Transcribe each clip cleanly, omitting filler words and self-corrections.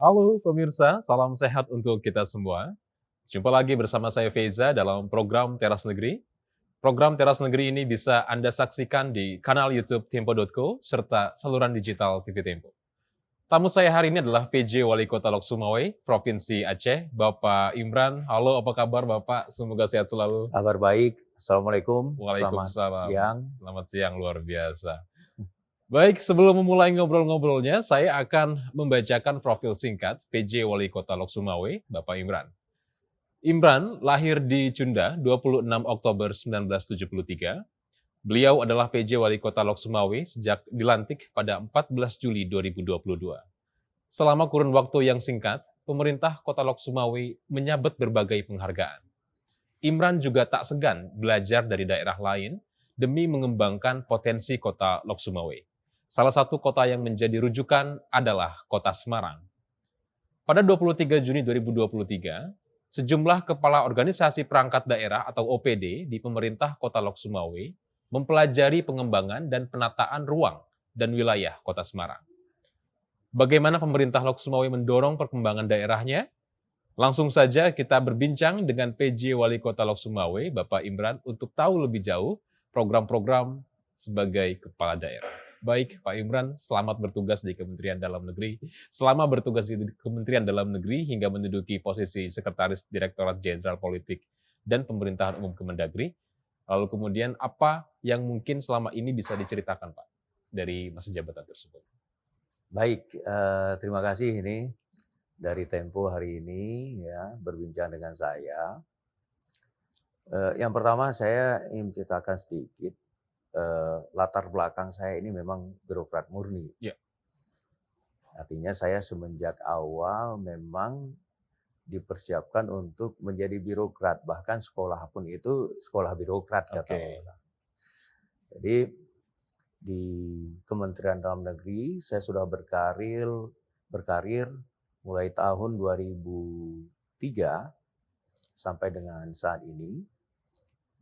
Halo pemirsa, salam sehat untuk kita semua. Jumpa lagi bersama saya Feza dalam program Teras Negeri. Program Teras Negeri ini bisa Anda saksikan di kanal YouTube Tempo.co serta saluran digital TV Tempo. Tamu saya hari ini adalah PJ Wali Kota Lok Sumawwe, Provinsi Aceh, Bapak Imran. Halo, apa kabar Bapak? Semoga sehat selalu. Kabar baik. Assalamualaikum. Selamat Waalaikumsalam. siang. Selamat siang, luar biasa. Baik, sebelum memulai ngobrol-ngobrolnya, saya akan membacakan profil singkat PJ Wali Kota Lok Sumawwe, Bapak Imran. Imran lahir di Cunda 26 Oktober 1973. Beliau adalah PJ Wali Kota Lok Sumawwe sejak dilantik pada 14 Juli 2022. Selama kurun waktu yang singkat, pemerintah Kota Lok Sumawwe menyabet berbagai penghargaan. Imran juga tak segan belajar dari daerah lain demi mengembangkan potensi Kota Lok Sumawwe. Salah satu kota yang menjadi rujukan adalah Kota Semarang. Pada 23 Juni 2023, sejumlah kepala organisasi perangkat daerah atau OPD di pemerintah Kota Lok Sumawwe mempelajari pengembangan dan penataan ruang dan wilayah Kota Semarang. Bagaimana pemerintah Lok Sumawwe mendorong perkembangan daerahnya? Langsung saja kita berbincang dengan PJ Wali Kota Lok Sumawwe, Bapak Imran, untuk tahu lebih jauh program-program sebagai kepala daerah. Baik, Pak Imran, selamat bertugas di Kementerian Dalam Negeri. Selama bertugas di Kementerian Dalam Negeri hingga menduduki posisi Sekretaris Direktorat Jenderal Politik dan Pemerintahan Umum Kemendagri, lalu kemudian apa yang mungkin selama ini bisa diceritakan, Pak, dari masa jabatan tersebut? Baik, terima kasih ini dari Tempo hari ini ya berbincang dengan saya. Yang pertama saya ingin menceritakan sedikit latar belakang saya ini memang birokrat murni. Ya. Artinya saya semenjak awal memang dipersiapkan untuk menjadi birokrat, bahkan sekolah pun itu sekolah birokrat kata orang. Jadi di Kementerian Dalam Negeri saya sudah berkarir mulai tahun 2003 sampai dengan saat ini,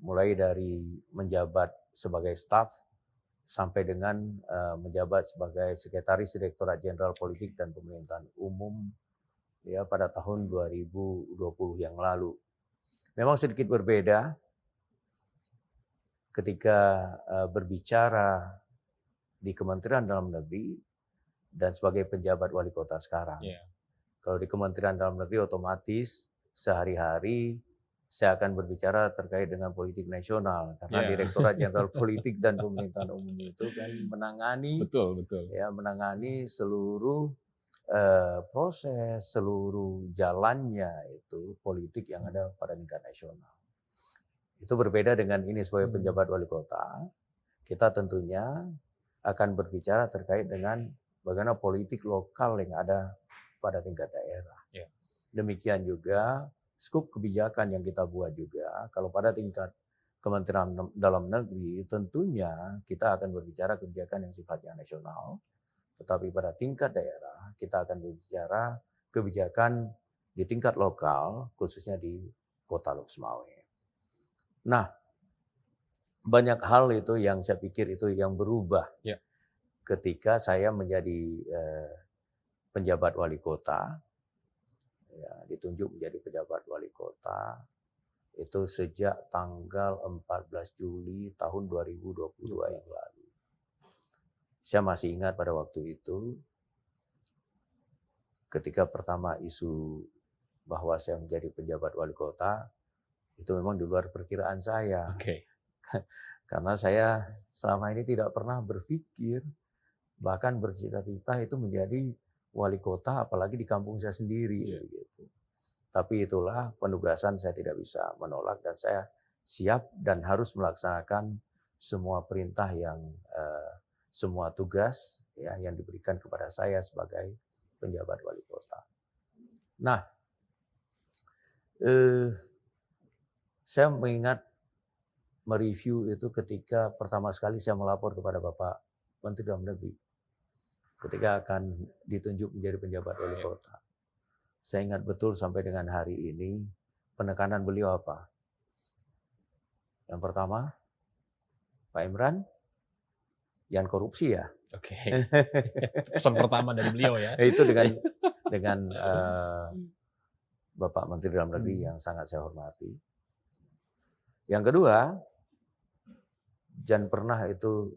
mulai dari menjabat sebagai staf sampai dengan menjabat sebagai Sekretaris Direktorat Jenderal Politik dan Pemerintahan Umum ya pada tahun 2020 yang lalu. Memang sedikit berbeda ketika berbicara di Kementerian Dalam Negeri dan sebagai penjabat wali kota sekarang. Yeah. Kalau di Kementerian Dalam Negeri otomatis sehari-hari saya akan berbicara terkait dengan politik nasional karena Direktorat Jenderal Politik dan Pemerintahan Umum itu kan menangani menangani seluruh proses, seluruh jalannya itu politik yang ada pada tingkat nasional. Itu berbeda dengan ini sebagai penjabat wali kota. Kita tentunya akan berbicara terkait dengan bagaimana politik lokal yang ada pada tingkat daerah. Yeah. Demikian juga skup kebijakan yang kita buat juga, kalau pada tingkat Kementerian Dalam Negeri tentunya kita akan berbicara kebijakan yang sifatnya nasional, tetapi pada tingkat daerah kita akan berbicara kebijakan di tingkat lokal, khususnya di Kota Lok Sumawwe. Nah, banyak hal itu yang saya pikir itu yang berubah ketika saya menjadi penjabat wali kota. Ya, ditunjuk menjadi pejabat wali kota itu sejak tanggal 14 Juli tahun 2022 yang lalu. Saya masih ingat pada waktu itu ketika pertama isu bahwa saya menjadi penjabat wali kota itu memang di luar perkiraan saya. Karena saya selama ini tidak pernah berpikir bahkan bercita-cita itu menjadi wali kota apalagi di kampung saya sendiri gitu. Tapi itulah penugasan, saya tidak bisa menolak dan saya siap dan harus melaksanakan semua perintah yang semua tugas ya yang diberikan kepada saya sebagai penjabat wali kota. Nah, saya mengingat mereview itu ketika pertama sekali saya melapor kepada Bapak Menteri Dalam Negeri ketika akan ditunjuk menjadi penjabat wali kota. Saya ingat betul sampai dengan hari ini penekanan beliau apa? Yang pertama, Pak Imran, jangan korupsi ya. Pesan pertama dari beliau ya. Itu dengan dengan Bapak Menteri Dalam Negeri yang sangat saya hormati. Yang kedua, jangan pernah itu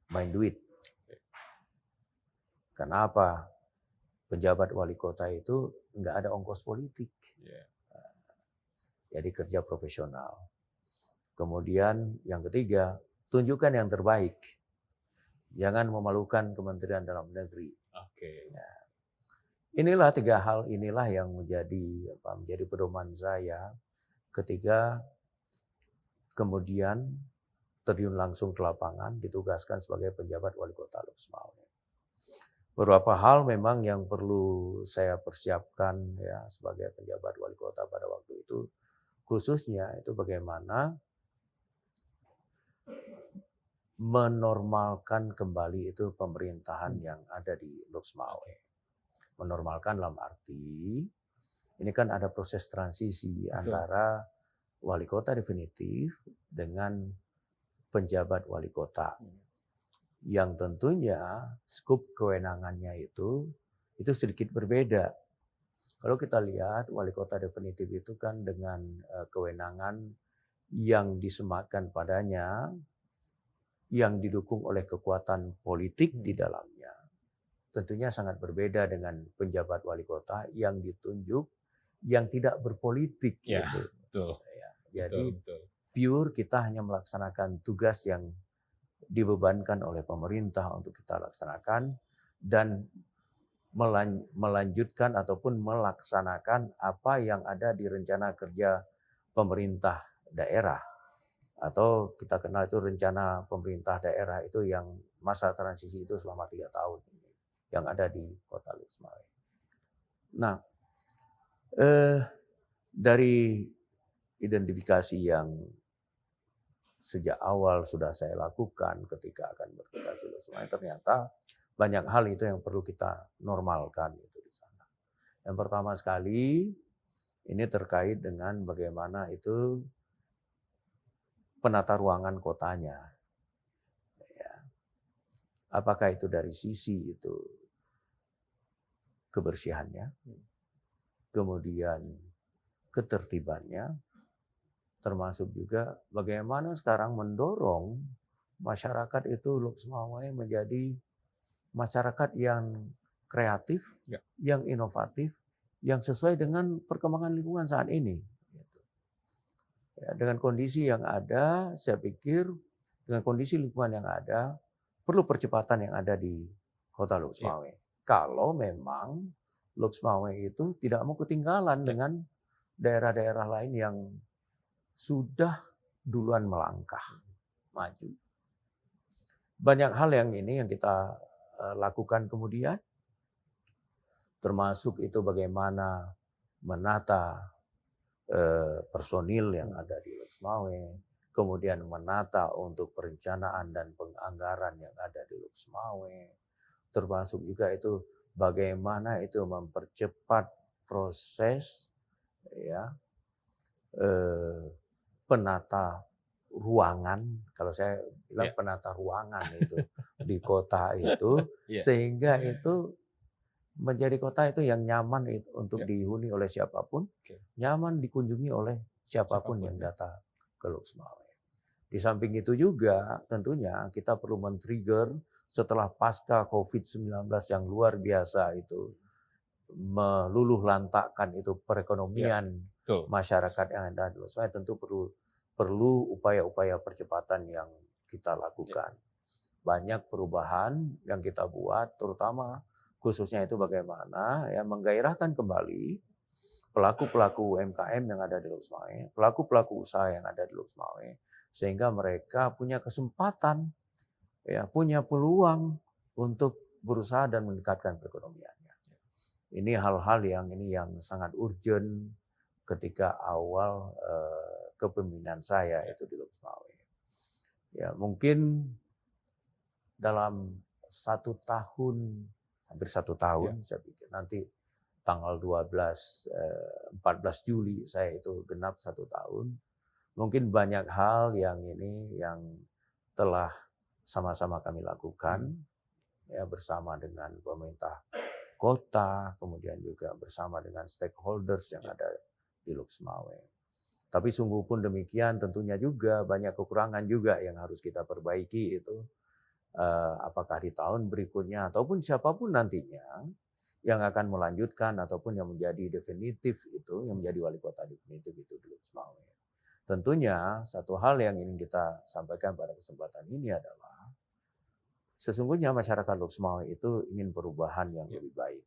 main duit. Kenapa? Penjabat wali kota itu nggak ada ongkos politik. Jadi kerja profesional. Kemudian yang ketiga, tunjukkan yang terbaik. Jangan memalukan Kementerian Dalam Negeri. Ya. Inilah 3 hal inilah yang menjadi pedoman saya ketika kemudian terjun langsung ke lapangan, ditugaskan sebagai penjabat wali kota Lok Sumawe. Beberapa hal memang yang perlu saya persiapkan ya sebagai penjabat wali kota pada waktu itu, khususnya itu bagaimana menormalkan kembali itu pemerintahan yang ada di Lok Sumawe. Menormalkan dalam arti ini kan ada proses transisi antara wali kota definitif dengan penjabat wali kota. Yang tentunya skup kewenangannya itu sedikit berbeda. Kalau kita lihat wali kota definitif itu kan dengan kewenangan yang disematkan padanya, yang didukung oleh kekuatan politik di dalamnya. Tentunya sangat berbeda dengan penjabat wali kota yang ditunjuk yang tidak berpolitik. Ya, gitu. betul. Ya, jadi betul. pure kita hanya melaksanakan tugas yang dibebankan oleh pemerintah untuk kita laksanakan dan melanjutkan ataupun melaksanakan apa yang ada di rencana kerja pemerintah daerah. Atau kita kenal itu rencana pemerintah daerah itu yang masa transisi itu selama 3 tahun yang ada di Kota Lok Sumawe. Nah, dari identifikasi yang sejak awal sudah saya lakukan ketika akan bertugas di Lok Sumawe, ternyata banyak hal itu yang perlu kita normalkan itu di sana. Yang pertama sekali ini terkait dengan bagaimana itu penata ruangan kotanya. Ya. Apakah itu dari sisi itu kebersihannya, kemudian ketertibannya, termasuk juga bagaimana sekarang mendorong masyarakat itu Lok Sumawe menjadi masyarakat yang kreatif, yang inovatif, yang sesuai dengan perkembangan lingkungan saat ini. Ya, dengan kondisi yang ada, saya pikir dengan kondisi lingkungan yang ada, perlu percepatan yang ada di Kota Lok Sumawe. Kalau memang Lok Sumawe itu tidak mau ketinggalan dengan daerah-daerah lain yang sudah duluan melangkah maju. Banyak hal yang ini yang kita lakukan kemudian, termasuk itu bagaimana menata personil yang ada di Lok Sumawe, kemudian menata untuk perencanaan dan penganggaran yang ada di Lok Sumawe, termasuk juga itu bagaimana itu mempercepat proses ya penata ruangan, kalau saya bilang penata ruangan itu di kota itu, sehingga itu menjadi kota itu yang nyaman untuk dihuni oleh siapapun, nyaman dikunjungi oleh siapapun yang datang ke Lok Sumawe. Di samping itu juga tentunya kita perlu men-trigger setelah pasca COVID-19 yang luar biasa itu meluluh lantakkan itu perekonomian masyarakat yang ada di Lok Sumawe, tentu perlu upaya-upaya percepatan yang kita lakukan. Banyak perubahan yang kita buat, terutama khususnya itu bagaimana ya menggairahkan kembali pelaku-pelaku UMKM yang ada di Lok Sumawe, pelaku-pelaku usaha yang ada di Lok Sumawe, sehingga mereka punya kesempatan, ya punya peluang untuk berusaha dan meningkatkan perekonomiannya. Ini hal-hal yang sangat urgent ketika awal kepemimpinan saya itu di Lok Sumawe. Ya mungkin dalam 1 tahun, hampir 1 tahun, saya pikir nanti tanggal 14 Juli saya itu genap 1 tahun. Mungkin banyak hal yang telah sama-sama kami lakukan ya bersama dengan pemerintah kota, kemudian juga bersama dengan stakeholders yang ada di Lok Sumawe. Tapi sungguh pun demikian tentunya juga banyak kekurangan juga yang harus kita perbaiki itu. Apakah di tahun berikutnya ataupun siapapun nantinya yang akan melanjutkan ataupun yang menjadi definitif itu, yang menjadi wali kota definitif itu di Lok Sumawe. Tentunya satu hal yang ingin kita sampaikan pada kesempatan ini adalah sesungguhnya masyarakat Lok Sumawe itu ingin perubahan yang lebih baik.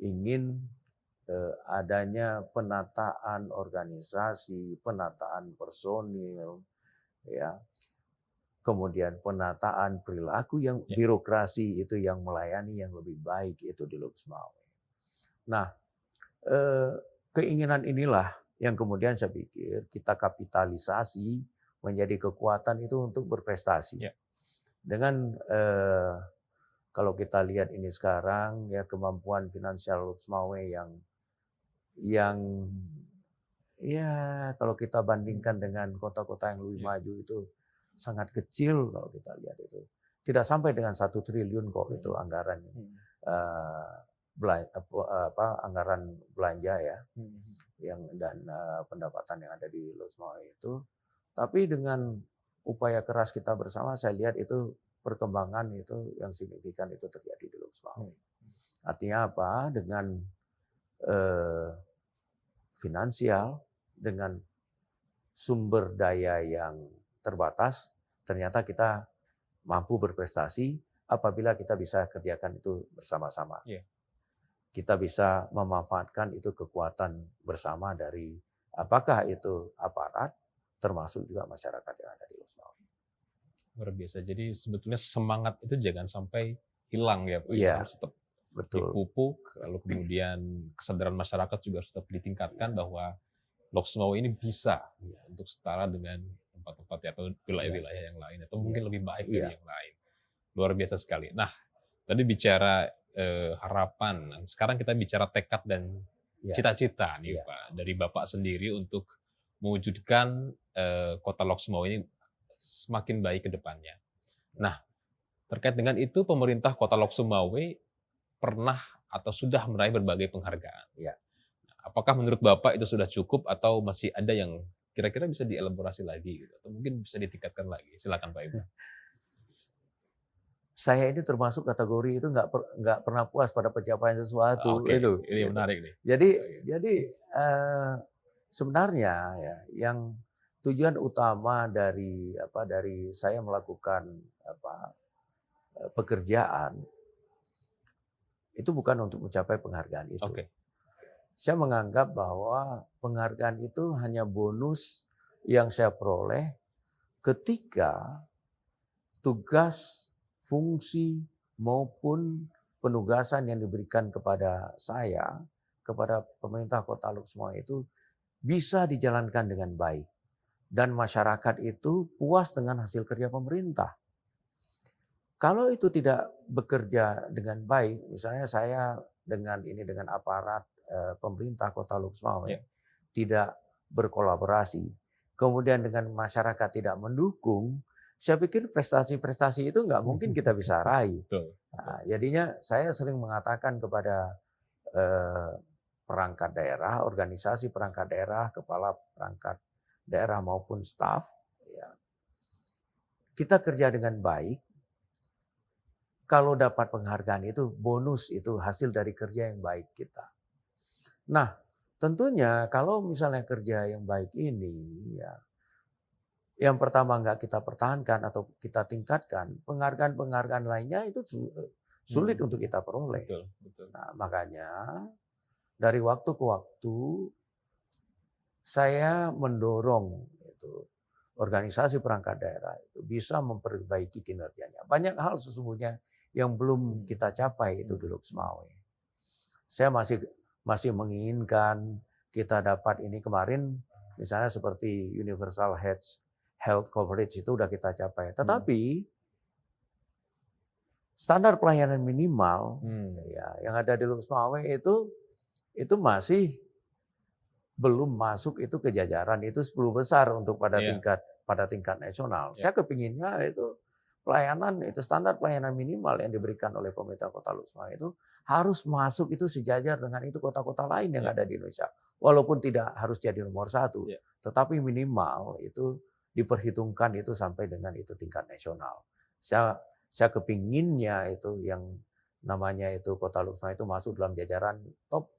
Ingin adanya penataan organisasi, penataan personil, ya, kemudian penataan perilaku yang birokrasi itu yang melayani yang lebih baik itu di Lok Sumawe. Nah, keinginan inilah yang kemudian saya pikir kita kapitalisasi menjadi kekuatan itu untuk berprestasi. Dengan kalau kita lihat ini sekarang ya kemampuan finansial Lok Sumawe yang ya kalau kita bandingkan dengan kota-kota yang lebih maju itu sangat kecil kalau kita lihat itu. Tidak sampai dengan 1 triliun kok itu anggaran anggaran belanja ya yang dan pendapatan yang ada di Lok Sumawe itu. Tapi dengan upaya keras kita bersama saya lihat itu perkembangan itu yang signifikan itu terjadi di Lok Sumawe. Artinya apa? Dengan finansial, dengan sumber daya yang terbatas, ternyata kita mampu berprestasi apabila kita bisa kerjakan itu bersama-sama. Kita bisa memanfaatkan itu kekuatan bersama dari apakah itu aparat, termasuk juga masyarakat yang ada di Lok Sumawe. Luar biasa. Jadi sebetulnya semangat itu jangan sampai hilang ya Pak. Harus tetap dipupuk, lalu kemudian kesadaran masyarakat juga harus tetap ditingkatkan bahwa Lok Sumawe ini bisa untuk setara dengan tempat-tempat atau wilayah-wilayah yang lain atau mungkin lebih baik dari yang lain. Luar biasa sekali. Nah, tadi bicara harapan, sekarang kita bicara tekad dan cita-cita nih Pak dari Bapak sendiri untuk mewujudkan kota Lok Sumawe ini semakin baik ke depannya. Nah, terkait dengan itu pemerintah Kota Lok Sumawe pernah atau sudah meraih berbagai penghargaan. Apakah menurut Bapak itu sudah cukup atau masih ada yang kira-kira bisa dielaborasi lagi gitu, atau mungkin bisa ditingkatkan lagi? Silakan Pak Ibu. Saya ini termasuk kategori itu nggak pernah puas pada pencapaian sesuatu. Itu ini menarik nih. Jadi sebenarnya ya yang tujuan utama dari saya melakukan pekerjaan itu bukan untuk mencapai penghargaan itu. Saya menganggap bahwa penghargaan itu hanya bonus yang saya peroleh ketika tugas, fungsi maupun penugasan yang diberikan kepada saya, kepada pemerintah Kota Lok Sumawe itu bisa dijalankan dengan baik. Dan masyarakat itu puas dengan hasil kerja pemerintah. Kalau itu tidak bekerja dengan baik, misalnya saya dengan aparat pemerintah Kota Lok Sumawe tidak berkolaborasi, kemudian dengan masyarakat tidak mendukung, saya pikir prestasi-prestasi itu nggak mungkin kita bisa raih. Nah, jadinya saya sering mengatakan kepada perangkat daerah, organisasi perangkat daerah, kepala perangkat daerah maupun staf, kita kerja dengan baik. Kalau dapat penghargaan itu bonus, itu hasil dari kerja yang baik kita. Nah, tentunya kalau misalnya kerja yang baik ini, yang pertama nggak kita pertahankan atau kita tingkatkan, penghargaan-penghargaan lainnya itu sulit untuk kita peroleh. Betul. Nah, makanya dari waktu ke waktu saya mendorong organisasi perangkat daerah itu bisa memperbaiki kinerjanya. Banyak hal sesungguhnya yang belum kita capai itu di Lok Sumawe. Saya masih menginginkan kita dapat ini kemarin misalnya seperti universal health coverage itu udah kita capai. Tetapi standar pelayanan minimal yang ada di Lok Sumawe itu masih belum masuk itu ke jajaran itu 10 besar untuk pada tingkat nasional. Saya kepinginnya itu pelayanan itu standar pelayanan minimal yang diberikan oleh pemerintah Kota Luk Sumawwe itu harus masuk itu sejajar dengan itu kota-kota lain yang ada di Indonesia. Walaupun tidak harus jadi nomor satu, tetapi minimal itu diperhitungkan itu sampai dengan itu tingkat nasional. Saya kepinginnya itu yang namanya itu Kota Luk Sumawwe itu masuk dalam jajaran top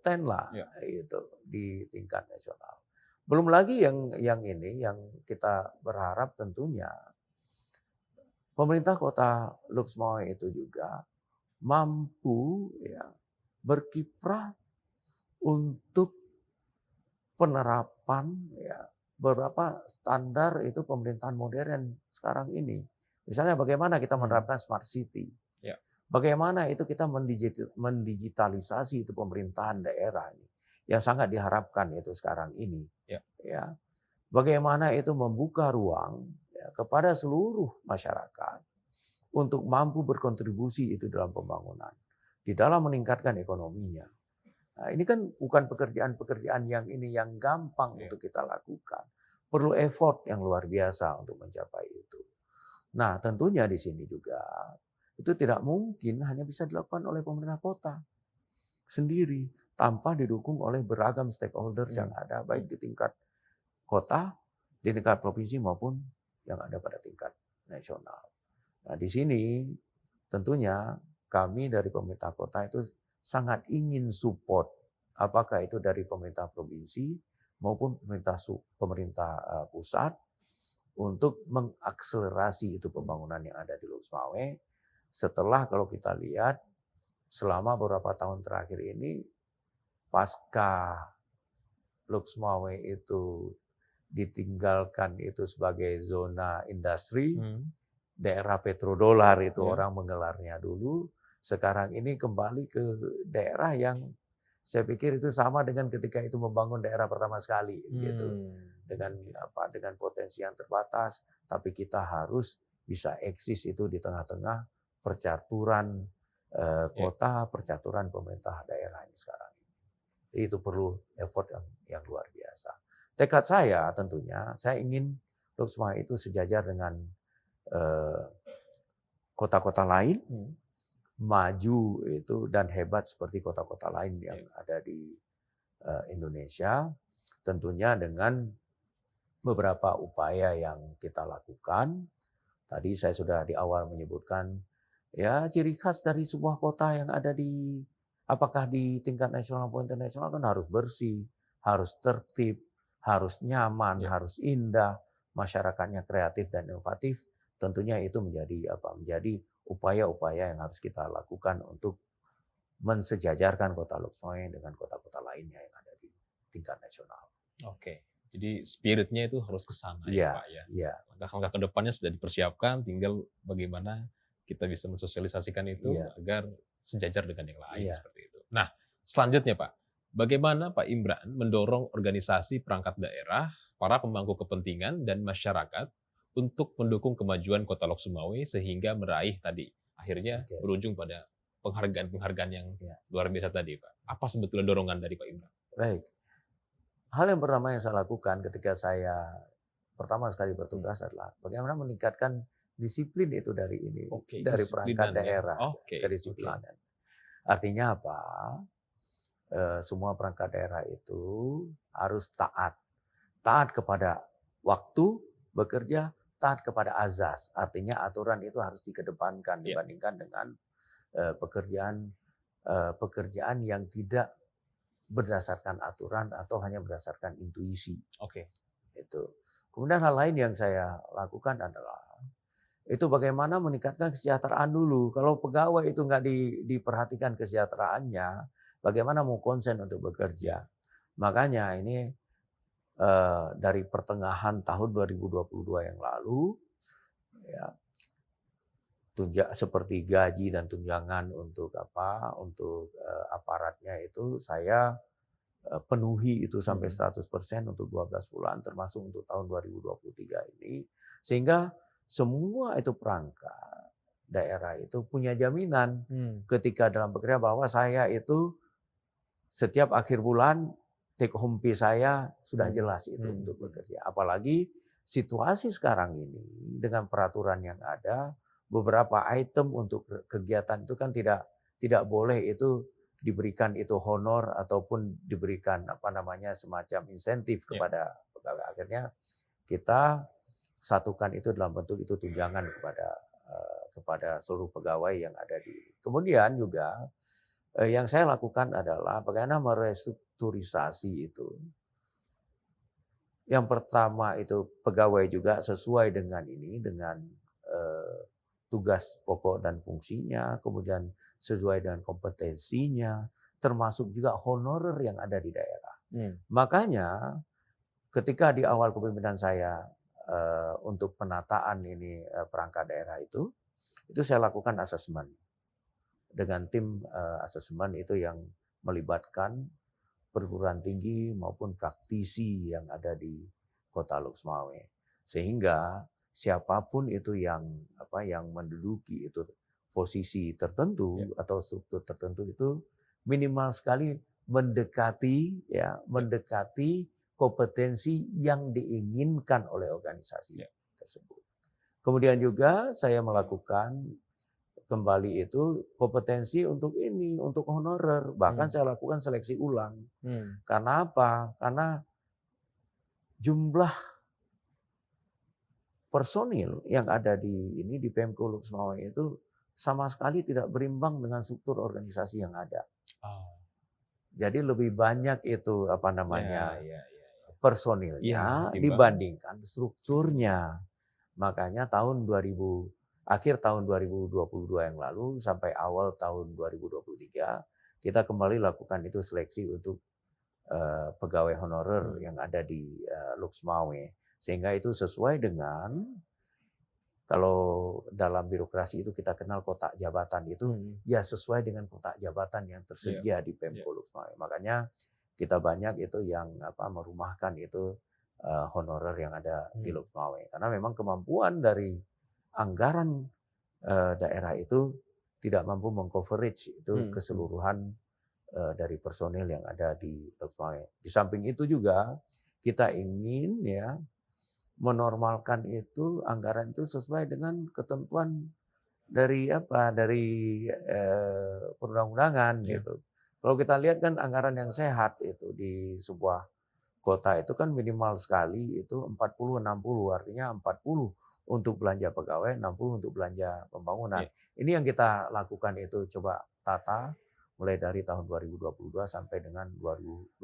10 lah itu di tingkat nasional. Belum lagi yang ini yang kita berharap tentunya pemerintah Kota Luk Sumawwe itu juga mampu berkiprah untuk penerapan beberapa standar itu pemerintahan modern sekarang ini. Misalnya bagaimana kita menerapkan smart city. Bagaimana itu kita mendigitalisasi itu pemerintahan daerah ini yang sangat diharapkan itu sekarang ini. Bagaimana itu membuka ruang kepada seluruh masyarakat untuk mampu berkontribusi itu dalam pembangunan, di dalam meningkatkan ekonominya. Nah, ini kan bukan pekerjaan-pekerjaan yang gampang untuk kita lakukan. Perlu effort yang luar biasa untuk mencapai itu. Nah, tentunya di sini juga itu tidak mungkin hanya bisa dilakukan oleh pemerintah kota sendiri tanpa didukung oleh beragam stakeholders yang ada baik di tingkat kota, di tingkat provinsi maupun yang ada pada tingkat nasional. Nah, di sini tentunya kami dari pemerintah kota itu sangat ingin support, apakah itu dari pemerintah provinsi maupun pemerintah pusat untuk mengakselerasi itu pembangunan yang ada di Luk Sumawwe. Setelah kalau kita lihat selama beberapa tahun terakhir ini pasca Luk Sumawwe itu ditinggalkan itu sebagai zona industri, daerah petrodolar itu orang menggelarnya dulu. Sekarang ini kembali ke daerah yang saya pikir itu sama dengan ketika itu membangun daerah pertama sekali, gitu. Dengan potensi yang terbatas, tapi kita harus bisa eksis itu di tengah-tengah percaturan kota, percaturan pemerintah daerah ini sekarang. Itu perlu effort yang luar biasa. Tekad saya tentunya, saya ingin Luk Sumawwe itu sejajar dengan kota-kota lain, maju itu dan hebat seperti kota-kota lain yang ada di Indonesia, tentunya dengan beberapa upaya yang kita lakukan. Tadi saya sudah di awal menyebutkan ciri khas dari sebuah kota yang ada apakah di tingkat nasional maupun internasional kan harus bersih, harus tertib, harus nyaman, harus indah, masyarakatnya kreatif dan inovatif. Tentunya itu menjadi upaya-upaya yang harus kita lakukan untuk mensejajarkan Kota Luk Sumawwe dengan kota-kota lainnya yang ada di tingkat nasional. Oke, jadi spiritnya itu harus ke sana ya Pak ya. Langkah-langkah ke depannya sudah dipersiapkan, tinggal bagaimana kita bisa mensosialisasikan itu agar sejajar dengan yang lain seperti itu. Nah, selanjutnya Pak, bagaimana Pak Imran mendorong organisasi perangkat daerah, para pemangku kepentingan dan masyarakat untuk mendukung kemajuan Kota Luk Sumawwe sehingga meraih tadi akhirnya berujung pada penghargaan-penghargaan yang luar biasa tadi Pak. Apa sebetulnya dorongan dari Pak Imran? Baik. Hal yang pertama yang saya lakukan ketika saya pertama sekali bertugas adalah bagaimana meningkatkan disiplin itu dari perangkat daerah, kedisiplinan. Artinya apa? Semua perangkat daerah itu harus taat kepada waktu bekerja, taat kepada azas. Artinya aturan itu harus dikedepankan dibandingkan dengan pekerjaan yang tidak berdasarkan aturan atau hanya berdasarkan intuisi. Itu. Kemudian hal lain yang saya lakukan adalah itu bagaimana meningkatkan kesejahteraan dulu. Kalau pegawai itu nggak diperhatikan kesejahteraannya, bagaimana mau konsen untuk bekerja? Makanya ini dari pertengahan tahun 2022 yang lalu, seperti gaji dan tunjangan untuk aparatnya itu saya penuhi itu sampai 100% untuk 12 bulan, termasuk untuk tahun 2023 ini, sehingga semua itu perangkat daerah itu punya jaminan ketika dalam bekerja bahwa saya itu setiap akhir bulan take home pay saya sudah jelas itu untuk bekerja. Apalagi situasi sekarang ini dengan peraturan yang ada, beberapa item untuk kegiatan itu kan tidak boleh itu diberikan itu honor ataupun diberikan semacam insentif Ya. kepada pegawai. Akhirnya kita satukan itu dalam bentuk itu tunjangan kepada seluruh pegawai yang ada di. Kemudian juga yang saya lakukan adalah bagaimana merestrukturisasi itu. Yang pertama itu pegawai juga sesuai dengan tugas pokok dan fungsinya, kemudian sesuai dengan kompetensinya, termasuk juga honorer yang ada di daerah. Makanya ketika di awal kepemimpinan saya untuk penataan ini perangkat daerah itu saya lakukan asesmen dengan tim asesmen itu yang melibatkan perguruan tinggi maupun praktisi yang ada di Kota Lux Mawai, sehingga siapapun itu yang menduduki itu posisi tertentu atau struktur tertentu itu minimal sekali mendekati kompetensi yang diinginkan oleh organisasi tersebut. Kemudian juga saya melakukan kembali itu kompetensi untuk honorer, bahkan saya lakukan seleksi ulang. Karena apa? Karena jumlah personil yang ada di Pemko Lux Mawai itu sama sekali tidak berimbang dengan struktur organisasi yang ada. Jadi lebih banyak itu personilnya dibandingkan strukturnya. Makanya akhir tahun 2022 yang lalu sampai awal tahun 2023 kita kembali lakukan itu seleksi untuk pegawai honorer yang ada di Lux Mawai, sehingga itu sesuai dengan kalau dalam birokrasi itu kita kenal kotak jabatan itu ya sesuai dengan kotak jabatan yang tersedia di Pemko Lux Mawai. Makanya kita banyak itu yang merumahkan itu honorer yang ada di Lux Mawai, karena memang kemampuan dari anggaran daerah itu tidak mampu mengcoverage itu keseluruhan dari personil yang ada di Lux Mawai. Di samping itu juga kita ingin menormalkan itu anggaran itu sesuai dengan ketentuan dari perundang-undangan gitu. Kalau kita lihat kan anggaran yang sehat itu di sebuah kota itu kan minimal sekali itu 40-60, artinya 40 untuk belanja pegawai, 60 untuk belanja pembangunan. Ini yang kita lakukan itu coba tata mulai dari tahun 2022 sampai dengan 2023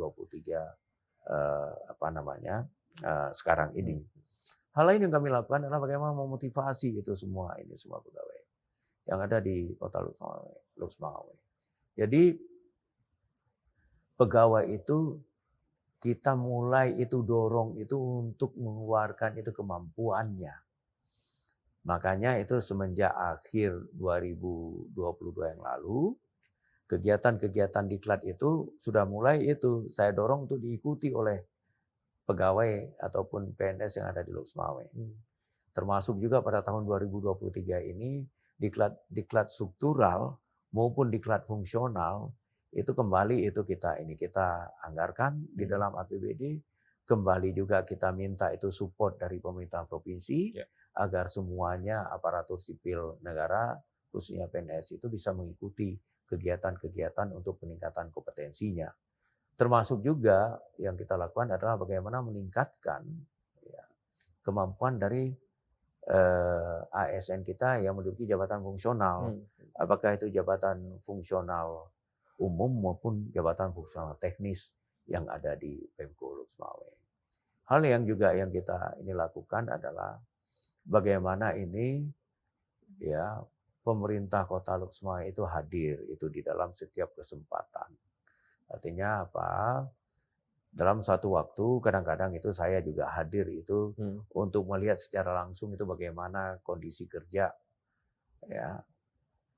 sekarang ini. Hal lain yang kami lakukan adalah bagaimana memotivasi itu semua pegawai yang ada di Kota Lux Mawai. Jadi pegawai itu kita mulai itu dorong itu untuk mengeluarkan itu kemampuannya. Makanya itu semenjak akhir 2022 yang lalu, kegiatan-kegiatan diklat itu sudah mulai itu saya dorong untuk diikuti oleh pegawai ataupun PNS yang ada di Lux Mawai. Termasuk juga pada tahun 2023 ini diklat struktural maupun diklat fungsional itu kembali itu kita anggarkan di dalam APBD, kembali juga kita minta itu support dari pemerintah provinsi agar semuanya aparatur sipil negara khususnya PNS itu bisa mengikuti kegiatan-kegiatan untuk peningkatan kompetensinya. Termasuk juga yang kita lakukan adalah bagaimana meningkatkan kemampuan dari ASN kita yang menduduki jabatan fungsional. Apakah itu jabatan fungsional umum maupun jabatan fungsional teknis yang ada di Pemko Lux Mawai. Hal yang juga yang kita lakukan adalah bagaimana pemerintah Kota Lux Mawai itu hadir itu di dalam setiap kesempatan. Artinya apa? Dalam satu waktu kadang-kadang itu saya juga hadir itu untuk melihat secara langsung itu bagaimana kondisi kerja,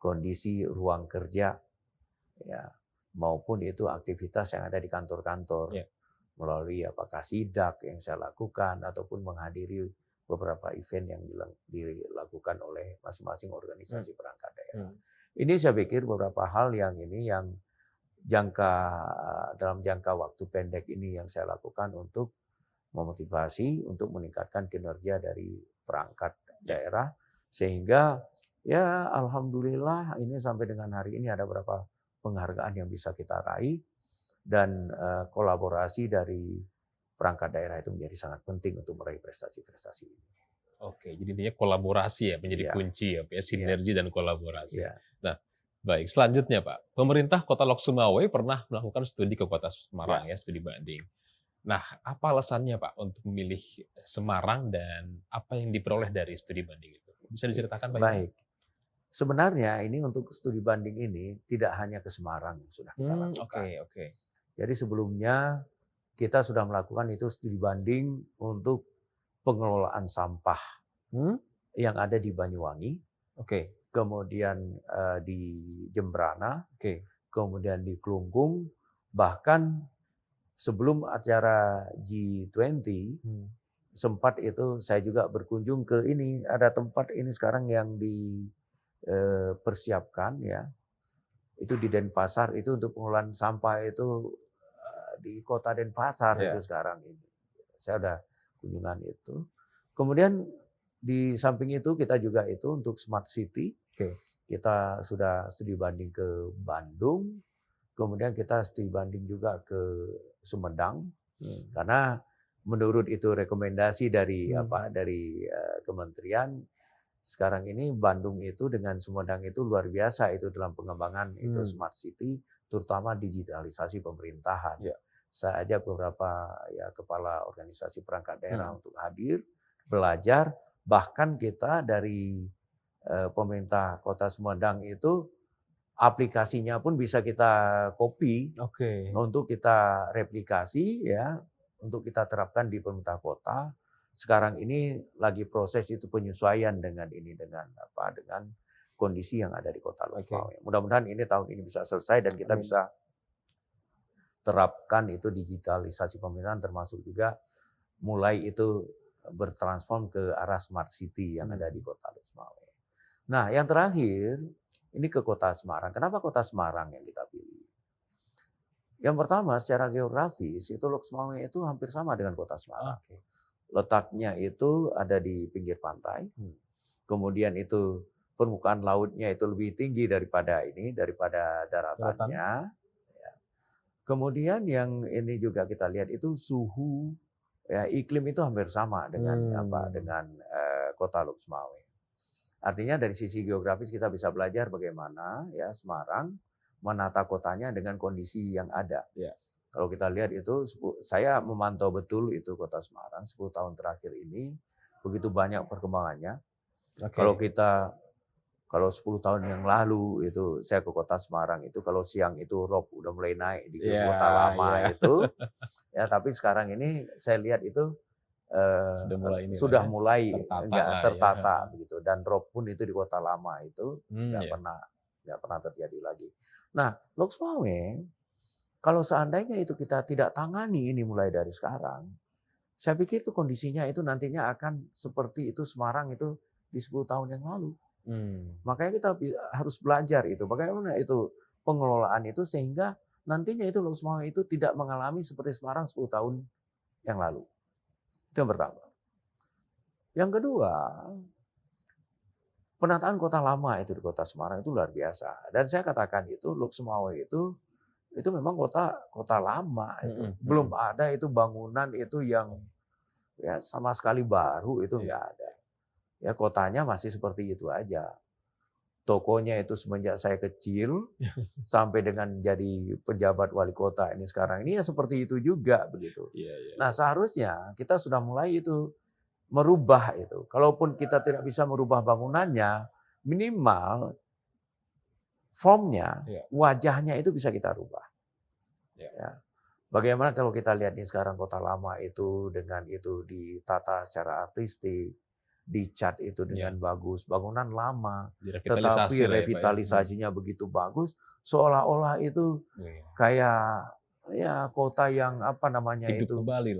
kondisi ruang kerja, maupun itu aktivitas yang ada di kantor-kantor melalui apakah sidak yang saya lakukan ataupun menghadiri beberapa event yang dilakukan oleh masing-masing organisasi perangkat daerah. Ini saya pikir beberapa hal yang dalam jangka waktu pendek ini yang saya lakukan untuk memotivasi untuk meningkatkan kinerja dari perangkat daerah, sehingga ya alhamdulillah ini sampai dengan hari ini ada beberapa penghargaan yang bisa kita raih, dan kolaborasi dari perangkat daerah itu menjadi sangat penting untuk meraih prestasi-prestasi ini. Oke, jadi intinya kolaborasi ya menjadi Iya, kunci ya, Pak, ya, iya, sinergi dan kolaborasi. iya, Nah, baik, selanjutnya Pak, pemerintah Kota Lok Sumawe pernah melakukan studi ke Kota Semarang iya. ya, studi banding. Nah, apa alasannya Pak untuk memilih Semarang dan apa yang diperoleh dari studi banding itu? Bisa diceritakan Pak Imran? Baik. Sebenarnya ini untuk studi banding ini tidak hanya ke Semarang yang sudah kita Oke, lakukan. oke. Jadi sebelumnya kita sudah melakukan itu studi banding untuk pengelolaan sampah Hmm, yang ada di Banyuwangi, oke, kemudian di Jembrana, oke. kemudian di Klungkung, bahkan sebelum acara G20 Hmm, sempat itu saya juga berkunjung ke ini, ada tempat ini sekarang yang dipersiapkan ya, itu di Denpasar, itu untuk pengelolaan sampah itu di kota Denpasar itu ya, sekarang ini. Saya ada kunjungan itu. Kemudian di samping itu kita juga itu untuk smart city, oke. kita sudah studi banding ke Bandung, kemudian kita studi banding juga ke Sumedang, karena menurut itu rekomendasi dari dari kementerian, sekarang ini Bandung itu dengan Sumedang itu luar biasa itu dalam pengembangan itu smart city, terutama digitalisasi pemerintahan. Ya. Saya ajak beberapa ya kepala organisasi perangkat daerah Hmm. untuk hadir, belajar, bahkan kita dari pemerintah Kota Sumedang itu aplikasinya pun bisa kita copy Oke. untuk kita replikasi ya, untuk kita terapkan di pemerintah kota. Sekarang ini lagi proses itu penyesuaian dengan ini dengan kondisi yang ada di Kota Lok Sumawe. Mudah-mudahan ini tahun ini bisa selesai dan kita Amin. bisa terapkan itu digitalisasi pemerintahan, termasuk juga mulai itu bertransform ke arah smart city yang ada di Kota Lok Sumawe. Nah, yang terakhir ini ke Kota Semarang. Kenapa Kota Semarang yang kita pilih? Yang pertama, secara geografis itu Lok Sumawe itu hampir sama dengan Kota Semarang. Oke. Letaknya itu ada di pinggir pantai. Kemudian itu permukaan lautnya itu lebih tinggi daripada daratannya. Ya. Kemudian yang ini juga kita lihat itu suhu ya, iklim itu hampir sama dengan Kota Lok Sumawe. Artinya dari sisi geografis kita bisa belajar bagaimana ya Semarang menata kotanya dengan kondisi yang ada. Ya. Kalau kita lihat itu, saya memantau betul itu Kota Semarang 10 tahun terakhir ini, begitu banyak perkembangannya. Oke. Kalau 10 tahun yang lalu itu saya ke Kota Semarang itu kalau siang itu rob udah mulai naik di Ya, Kota Lama ya. itu. Ya, tapi sekarang ini saya lihat itu Sudah mulai tertata nggak lah ya. tertata begitu, dan rob pun itu di Kota Lama itu nggak Ya. pernah terjadi lagi. Nah, Lok Sumawe kalau seandainya itu kita tidak tangani ini mulai dari sekarang, saya pikir itu kondisinya itu nantinya akan seperti itu Semarang itu di 10 tahun yang lalu. Makanya kita harus belajar itu bagaimana itu pengelolaan itu sehingga nantinya itu Lok Sumawe itu tidak mengalami seperti Semarang 10 tahun yang lalu. Itu yang pertama. Yang kedua, penataan kota lama itu di Kota Semarang itu luar biasa. Dan saya katakan itu Lok Sumawe itu memang kota lama itu. Belum ada itu bangunan itu yang ya sama sekali baru itu enggak ada. Ya kotanya masih seperti itu aja. Tokonya itu semenjak saya kecil sampai dengan jadi pejabat wali kota ini sekarang ini ya seperti itu juga begitu. Nah, seharusnya kita sudah mulai itu merubah itu. Kalaupun kita tidak bisa merubah bangunannya, minimal formnya, wajahnya itu bisa kita rubah. Ya. Bagaimana kalau kita lihat nih sekarang Kota Lama itu dengan itu ditata secara artistik, dicat itu dengan bagus, bangunan lama, tetapi revitalisasinya begitu bagus, seolah-olah itu kayak ya kota yang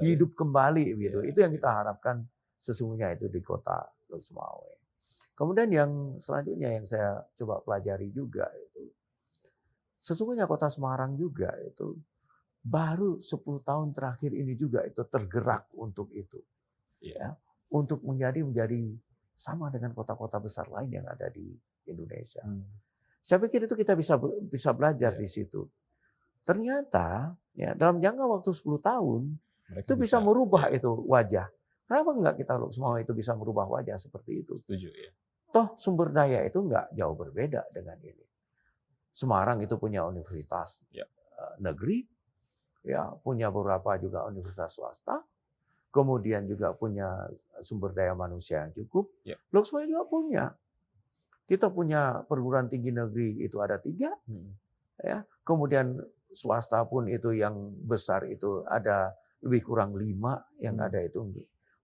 hidup kembali gitu. Itu yang kita harapkan sesungguhnya itu di Kota Lok Sumawe. Kemudian yang selanjutnya yang saya coba pelajari juga itu, sesungguhnya Kota Semarang juga itu baru 10 tahun terakhir ini juga itu tergerak untuk itu. Ya, untuk menjadi sama dengan kota-kota besar lain yang ada di Indonesia. Saya pikir itu kita bisa belajar di situ. Ternyata ya dalam jangka waktu 10 tahun itu bisa merubah itu wajah. Kenapa enggak kita semua itu bisa merubah wajah seperti itu? Setuju ya. Toh sumber daya itu enggak jauh berbeda dengan ini. Semarang itu punya universitas negeri, ya punya beberapa juga universitas swasta, kemudian juga punya sumber daya manusia yang cukup. Blok Semua juga punya. Kita punya perguruan tinggi negeri itu ada 3, ya. Kemudian swasta pun itu yang besar itu ada lebih kurang 5 yang ada itu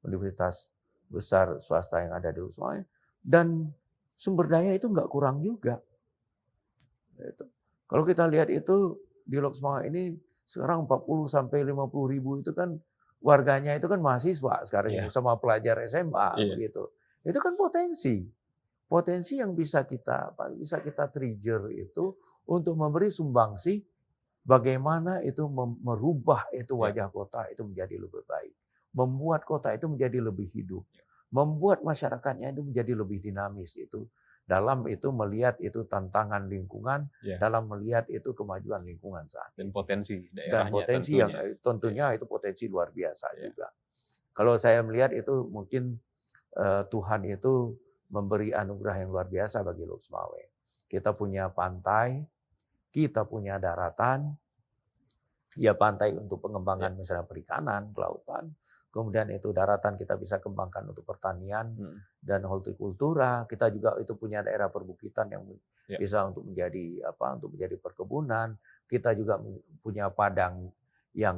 universitas besar swasta yang ada di Blok Semua. Dan sumber daya itu nggak kurang juga. Kalau kita lihat itu di Blok Semua ini sekarang 40 sampai 50 ribu itu kan warganya itu kan mahasiswa sekarang ini sama pelajar SMA begitu. Itu kan potensi yang bisa kita trigger itu untuk memberi sumbangsi bagaimana itu merubah itu wajah kota itu menjadi lebih baik, membuat kota itu menjadi lebih hidup, membuat masyarakatnya itu menjadi lebih dinamis itu dalam itu melihat itu tantangan lingkungan, dalam melihat itu kemajuan lingkungan saat ini. Dan potensi daerahnya. Dan potensi yang tentunya itu potensi luar biasa juga. Kalau saya melihat itu mungkin Tuhan itu memberi anugerah yang luar biasa bagi Blok Semua. Kita punya pantai, kita punya daratan, ya pantai untuk pengembangan misalnya perikanan, kelautan. Kemudian itu daratan kita bisa kembangkan untuk pertanian dan hortikultura. Kita juga itu punya daerah perbukitan yang bisa untuk menjadi perkebunan. Kita juga punya padang yang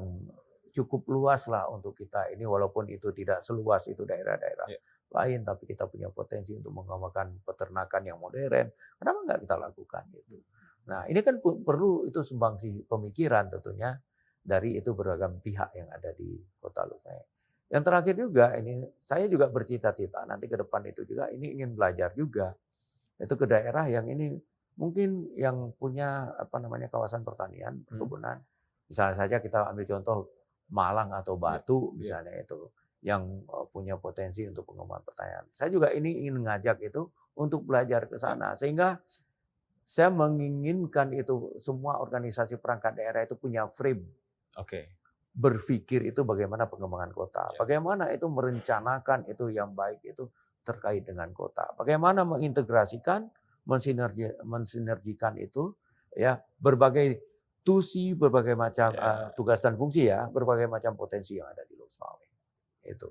cukup luas lah untuk kita ini, walaupun itu tidak seluas itu daerah-daerah lain, tapi kita punya potensi untuk mengembangkan peternakan yang modern. Kenapa nggak kita lakukan itu? Nah, ini kan perlu itu sumbangsi pemikiran tentunya dari itu beragam pihak yang ada di Kota Blok Semua. Yang terakhir juga ini saya juga bercita-cita nanti ke depan itu juga ini ingin belajar juga itu ke daerah yang ini mungkin yang punya kawasan pertanian, perkebunan. Misalnya saja kita ambil contoh Malang atau Batu misalnya itu yang punya potensi untuk pengembangan pertanian. Saya juga ini ingin mengajak itu untuk belajar ke sana sehingga saya menginginkan itu semua organisasi perangkat daerah itu punya frame. Berpikir itu bagaimana pengembangan kota, bagaimana itu merencanakan itu yang baik itu terkait dengan kota, bagaimana mengintegrasikan, mensinergikan itu berbagai tusi, berbagai macam tugas dan fungsi berbagai macam potensi yang ada di Blok Semua itu.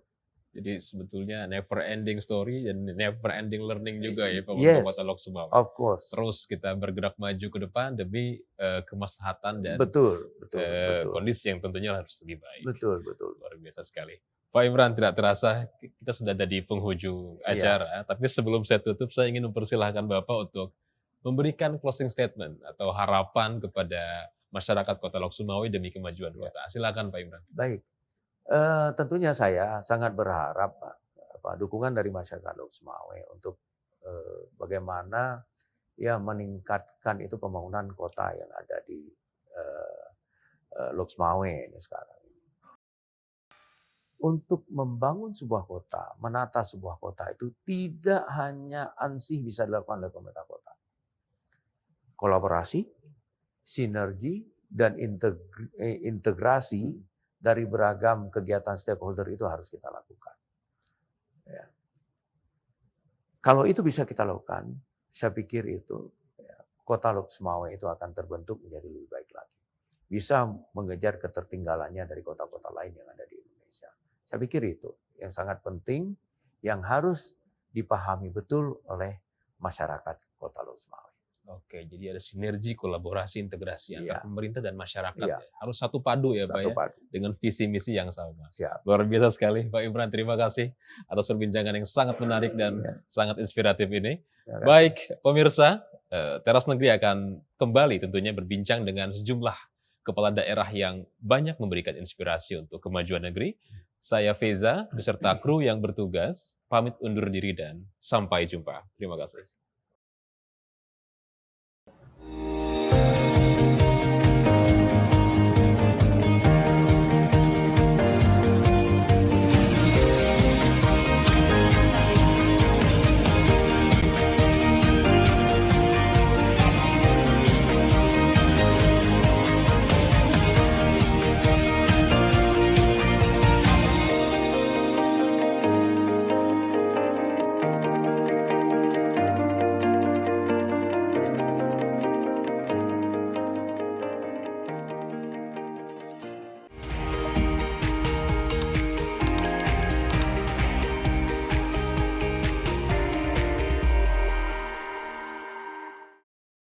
Jadi sebetulnya never ending story dan never ending learning juga ya pemerintah Kota Blok Semua. Of course. Terus kita bergerak maju ke depan demi kemaslahatan dan betul. kondisi yang tentunya harus lebih baik. Betul. Luar biasa sekali. Pak Imran, tidak terasa kita sudah ada di penghujung acara, tapi sebelum saya tutup saya ingin mempersilahkan Bapak untuk memberikan closing statement atau harapan kepada masyarakat Kota Lok Sumawe demi kemajuan kota. Silakan Pak Imran. Baik. Tentunya saya sangat berharap dukungan dari masyarakat Lok Sumawe untuk bagaimana meningkatkan itu pembangunan kota yang ada di Lok Sumawe ini sekarang. Untuk membangun sebuah kota, menata sebuah kota itu tidak hanya ansih bisa dilakukan oleh pemerintah kota. Kolaborasi, sinergi, dan integrasi dari beragam kegiatan stakeholder itu harus kita lakukan. Kalau itu bisa kita lakukan, saya pikir itu Kota Lok Sumawe itu akan terbentuk menjadi lebih baik lagi. Bisa mengejar ketertinggalannya dari kota-kota lain yang ada di Indonesia. Saya pikir itu yang sangat penting, yang harus dipahami betul oleh masyarakat Kota Lok Sumawe. Oke, jadi ada sinergi, kolaborasi, integrasi antara pemerintah dan masyarakat. Harus satu padu ya Pak ya, dengan visi misi yang sama. Siap. Luar biasa sekali Pak Imran, terima kasih atas perbincangan yang sangat menarik dan sangat inspiratif ini. Baik pemirsa, Teras Negeri akan kembali tentunya berbincang dengan sejumlah kepala daerah yang banyak memberikan inspirasi untuk kemajuan negeri. Saya Feza beserta kru yang bertugas, pamit undur diri dan sampai jumpa. Terima kasih.